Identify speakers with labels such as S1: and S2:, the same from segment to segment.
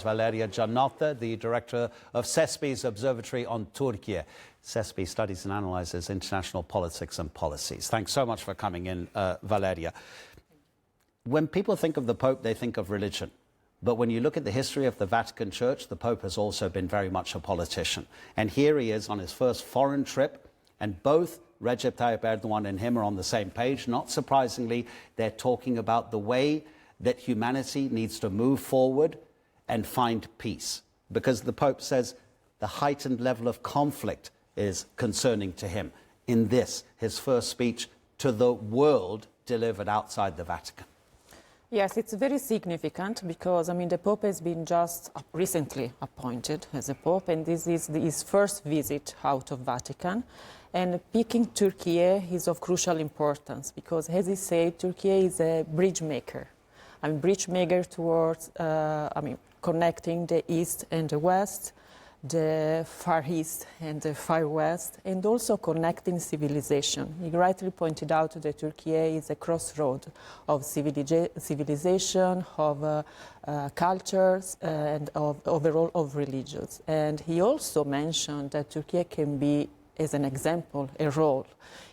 S1: Valeria Giannotta, the director of CeSPI's Observatory on Türkiye. CeSPI studies and analyzes international politics and policies. Thanks so much for coming in, Valeria. When people think of the Pope, they think of religion. But when you look at the history of the Vatican Church, the Pope has also been very much a politician. And here he is on his first foreign trip, and both Recep Tayyip Erdogan and him are on the same page. Not surprisingly, they're talking about the way that humanity needs to move forward and find peace. Because the Pope says the heightened level of conflict is concerning to him in this, his first speech to the world delivered outside the Vatican.
S2: Yes, it's very significant because, the Pope has been just recently appointed as a Pope, and this is his first visit out of Vatican. And picking Türkiye is of crucial importance because, as he said, Türkiye is a bridge maker. Bridge maker towards, connecting the East and the West, the Far East and the Far West, and also connecting civilization. He rightly pointed out that Türkiye is a crossroad of civilization, of cultures, and overall of religions. And he also mentioned that Türkiye can be, as an example, a role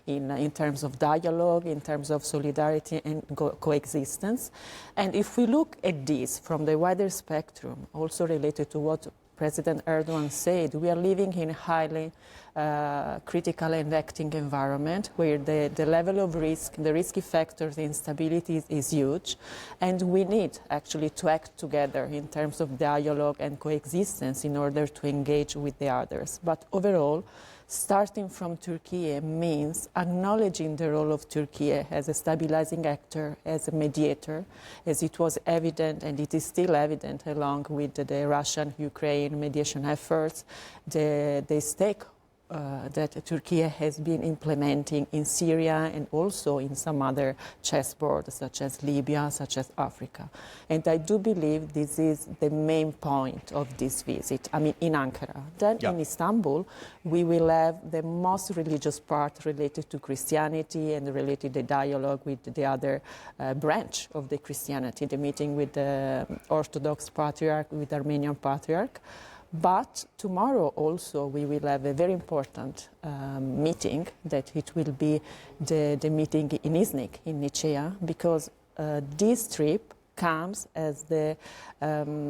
S2: in terms of dialogue, in terms of solidarity and coexistence. And if we look at this from the wider spectrum, also related to what President Erdogan said, we are living in a highly critical and acting environment where the level of risk, the risky factors, the instability is huge. And we need actually to act together in terms of dialogue and coexistence in order to engage with the others. But overall, starting from Türkiye means acknowledging the role of Türkiye as a stabilizing actor, as a mediator, as it was evident and it is still evident along with the Russian-Ukraine mediation efforts, the stake that Türkiye has been implementing in Syria and also in some other chessboards such as Libya, such as Africa. And I do believe this is the main point of this visit, in Ankara. Then in Istanbul, we will have the most religious part related to Christianity and related to the dialogue with the other branch of the Christianity, the meeting with the Orthodox Patriarch, with the Armenian Patriarch. But tomorrow also we will have a very important meeting, that it will be the meeting in Iznik, in Nicaea, because this trip comes as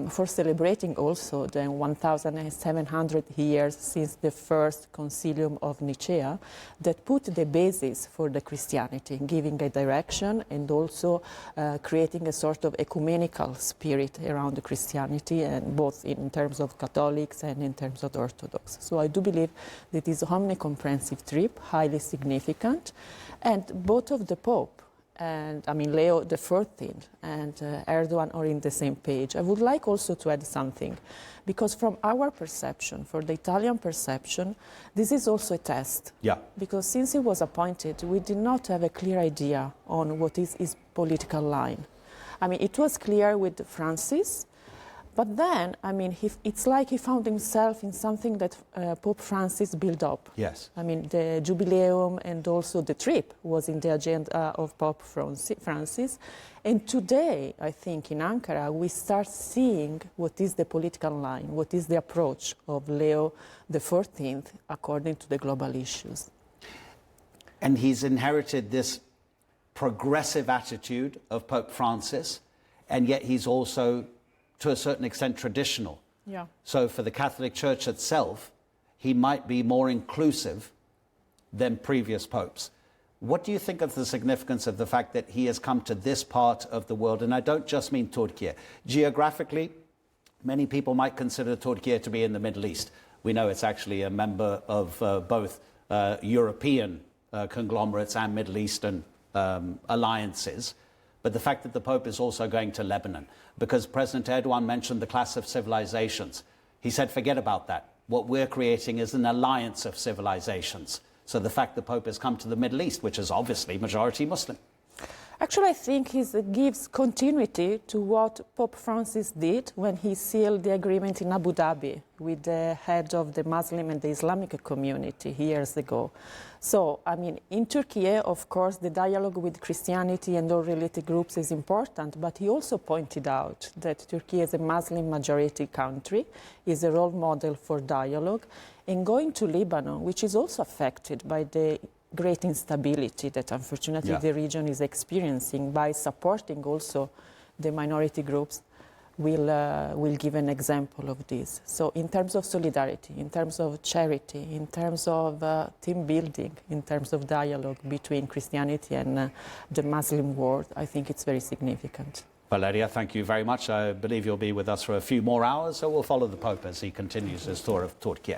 S2: for celebrating also the 1,700 years since the first Concilium of Nicaea that put the basis for the Christianity, giving a direction and also creating a sort of ecumenical spirit around the Christianity, and both in terms of Catholics and in terms of Orthodox. So I do believe that it is an omnicomprehensive trip, highly significant, and both of the Pope and Leo XIV and Erdogan are in the same page. I would like also to add something, because from our perception, for the Italian perception, this is also a test. Yeah. Because since he was appointed, we did not have a clear idea on what is his political line. It was clear with Francis, but then, it's like he found himself in something that Pope Francis built up. Yes. The Jubileum and also the trip was in the agenda of Pope Francis. And today, I think, in Ankara, we start seeing what is the political line, what is the approach of Leo XIV according to the global issues.
S1: And he's inherited this progressive attitude of Pope Francis, and yet he's also, to a certain extent, traditional. Yeah. So for the Catholic Church itself, he might be more inclusive than previous popes. What do you think of the significance of the fact that he has come to this part of the world? And I don't just mean Türkiye. Geographically, many people might consider Türkiye to be in the Middle East. We know it's actually a member of both European conglomerates and Middle Eastern alliances. But the fact that the Pope is also going to Lebanon, because President Erdogan mentioned the clash of civilizations. He said, forget about that. What we're creating is an alliance of civilizations. So the fact the Pope has come to the Middle East, which is obviously majority Muslim.
S2: Actually, I think it gives continuity to what Pope Francis did when he sealed the agreement in Abu Dhabi with the head of the Muslim and the Islamic community years ago. So, I mean, in Turkey, of course, the dialogue with Christianity and all related groups is important, but he also pointed out that Turkey is a Muslim majority country, is a role model for dialogue, and going to Lebanon, which is also affected by the great instability that unfortunately the region is experiencing, by supporting also the minority groups will give an example of this. So in terms of solidarity, in terms of charity, in terms of team building, in terms of dialogue between Christianity and the Muslim world, I think it's very significant.
S1: Valeria, thank you very much. I believe you'll be with us for a few more hours, so we'll follow the Pope as he continues his tour of Turkey.